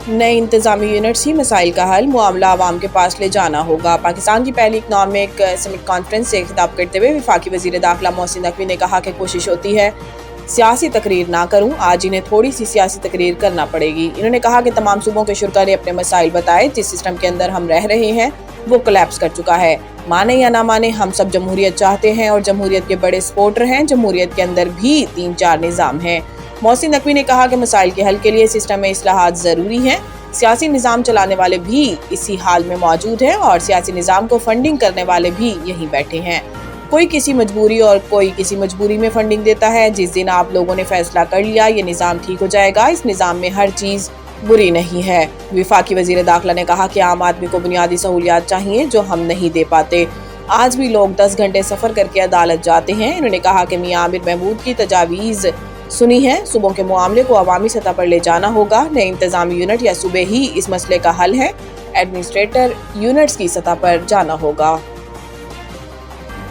نئی انتظامی یونٹس ہی مسائل کا حل، معاملہ عوام کے پاس لے جانا ہوگا۔ پاکستان کی پہلی اکنامک سمٹ کانفرنس سے خطاب کرتے ہوئے وفاقی وزیر داخلہ محسن نقوی نے کہا کہ کوشش ہوتی ہے سیاسی تقریر نہ کروں، آج انہیں تھوڑی سی سیاسی تقریر کرنا پڑے گی۔ انہوں نے کہا کہ تمام صوبوں کے شرکاء نے اپنے مسائل بتائے، جس سسٹم کے اندر ہم رہ رہے ہیں وہ کولیپس کر چکا ہے۔ مانے یا نہ مانے، ہم سب جمہوریت چاہتے ہیں اور جمہوریت کے بڑے سپورٹر ہیں۔ جمہوریت کے اندر بھی 3-4 نظام ہیں۔ محسن نقوی نے کہا کہ مسائل کے حل کے لیے سسٹم میں اصلاحات ضروری ہیں۔ سیاسی نظام چلانے والے بھی اسی حال میں موجود ہیں اور سیاسی نظام کو فنڈنگ کرنے والے بھی یہیں بیٹھے ہیں۔ کوئی کسی مجبوری اور کوئی کسی مجبوری میں فنڈنگ دیتا ہے۔ جس دن آپ لوگوں نے فیصلہ کر لیا یہ نظام ٹھیک ہو جائے گا، اس نظام میں ہر چیز بری نہیں ہے۔ وفاقی وزیر داخلہ نے کہا کہ عام آدمی کو بنیادی سہولیات چاہیے جو ہم نہیں دے پاتے۔ آج بھی لوگ 10 گھنٹے سفر کر کے عدالت جاتے ہیں۔ انہوں نے کہا کہ میاں عامر محمود کی تجاویز سنی ہے، صوبوں کے معاملے کو عوامی سطح پر لے جانا ہوگا۔ نئے انتظامی یونٹ یا صوبے ہی اس مسئلے کا حل ہے، ایڈمنسٹریٹر یونٹس کی سطح پر جانا ہوگا۔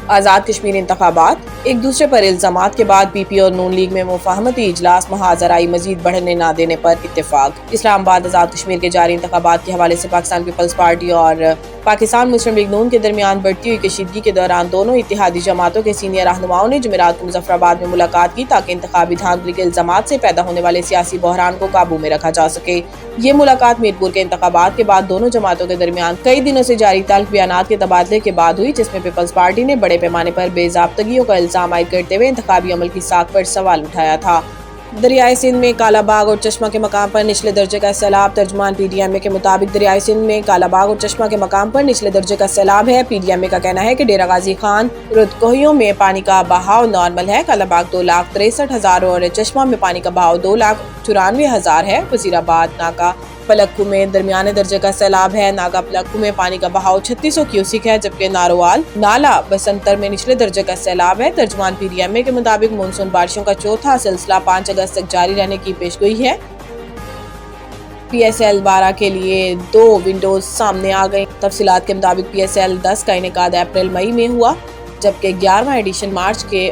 آزاد کشمیر انتخابات، ایک دوسرے پر الزامات کے بعد پی پی اور نون لیگ میں مفاہمتی اجلاس، محاذ آرائی مزید بڑھنے نہ دینے پر اتفاق۔ اسلام آباد آزاد کشمیر کے جاری انتخابات کے حوالے سے پاکستان پیپلز پارٹی اور پاکستان مسلم لیگ نون کے درمیان بڑھتی ہوئی کشیدگی کے دوران دونوں اتحادی جماعتوں کے سینئر رہنماؤں نے جمعرات کو مظفر آباد میں ملاقات کی تاکہ انتخابی دھاندلی کے الزامات سے پیدا ہونے والے سیاسی بحران کو قابو میں رکھا جا سکے۔ یہ ملاقات میرپور کے انتخابات کے بعد دونوں جماعتوں کے درمیان کئی دنوں سے جاری تلخ بیانات کے تبادلے کے بعد ہوئی، جس میں پیپلز پارٹی نے بڑے پیمانے پر بے ضابطگیوں کا الزام عائد کرتے ہوئے انتخابی عمل کی ساکھ پر سوال اٹھایا تھا۔ دریائے سندھ میں کالا باغ اور چشمہ کے مقام پر نچلے درجے کا سیلاب۔ ترجمان پی ڈی ایم اے کے مطابق دریائے سندھ میں کالا باغ اور چشمہ کے مقام پر نچلے درجے کا سیلاب ہے۔ پی ڈی ایم اے کا کہنا ہے کہ ڈیرہ غازی خان رودکوہیوں میں پانی کا بہاؤ نارمل ہے۔ کالا باغ 2,63,000 اور چشمہ میں پانی کا بہاؤ 2,94,000 ہے۔ وزیر آباد ناکا پلکھو میں درمیانے درجے کا سیلاب ہے۔ ناگا پلکھو میں پانی کا بہاؤ 3600 کیوسک ہے، جبکہ ناروال نالا بسنتر میں نچلے درجے کا سیلاب ہے۔ ترجمان پی ڈی ایم اے کے مطابق مونسون بارشوں کا چوتھا سلسلہ 5 اگست تک جاری رہنے کی پیشگوئی ہے۔ پی ایس ایل 12 کے لیے 2 ونڈوز سامنے آ گئی۔ تفصیلات کے مطابق پی ایس ایل 10 کا انعقاد اپریل مئی میں ہوا، جبکہ 11واں ایڈیشن مارچ کے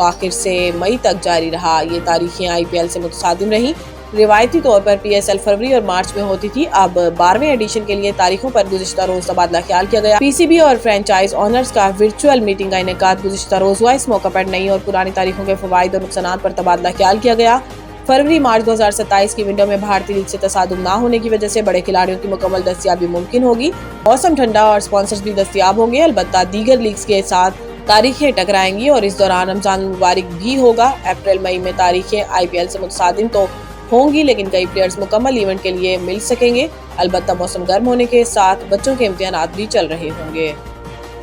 آخر سے مئی تک جاری رہا۔ یہ تاریخیں آئی پی ایل سے متصادم رہیں۔ روایتی طور پر پی ایس ایل فروری اور مارچ میں ہوتی تھی، اب 12ویں ایڈیشن کے لیے تاریخوں پر گزشتہ روز تبادلہ خیال کیا گیا۔ پی سی بی اور فرینچائز اونرز کا ورچوئل میٹنگ کا انعقاد گزشتہ روز ہوا۔ اس موقع پر نئی اور پرانی تاریخوں کے فوائد اور نقصانات پر تبادلہ خیال کیا گیا۔ فروری مارچ 2027 کی ونڈو میں بھارتی لیگ سے تصادم نہ ہونے کی وجہ سے بڑے کھلاڑیوں کی مکمل دستیابی ممکن ہوگی۔ موسم ٹھنڈا اور سپانسرز بھی دستیاب ہوں گے، البتہ دیگر لیگز کے ساتھ تاریخیں ٹکرائیں گی اور اس دوران رمضان المبارک بھی ہوگا۔ اپریل مئی میں تاریخیں آئی پی ایل سے متصادم تو ہوں گی، لیکن کئی پلیئرز مکمل ایونٹ کے لیے مل سکیں گے۔ البتہ موسم گرم ہونے کے ساتھ بچوں کے امتحانات بھی چل رہے ہوں گے۔